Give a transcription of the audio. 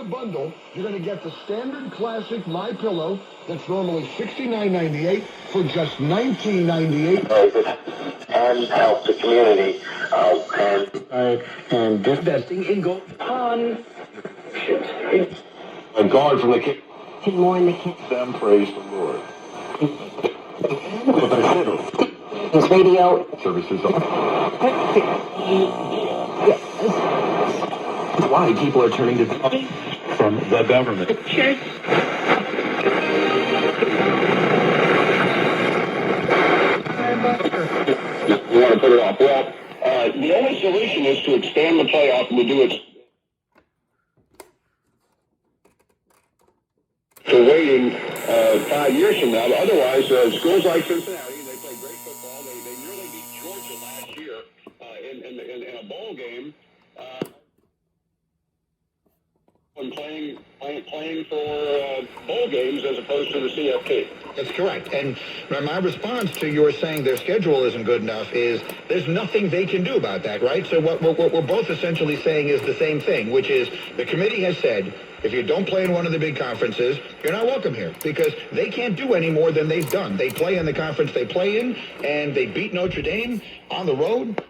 bundle, you're going to get the standard classic My Pillow that's normally $69.98 for just $19.98. And help the community and investing in gold on a guard from the kid. More in the kitchen. Them praise the Lord. His radio. Services why people are turning to from the government. Cheers. You want to put it off? Well, the only solution is to expand the playoff and to do it. So waiting 5 years from now. Otherwise, schools like Cincinnati, they play great football. They nearly beat Georgia last year in a bowl game. When playing for bowl games as opposed to the CFP. That's correct. And my response to your saying their schedule isn't good enough is there's nothing they can do about that, right? So what we're both essentially saying is the same thing, which is the committee has said, if you don't play in one of the big conferences, you're not welcome here because they can't do any more than they've done. They play in the conference they play in, and they beat Notre Dame on the road.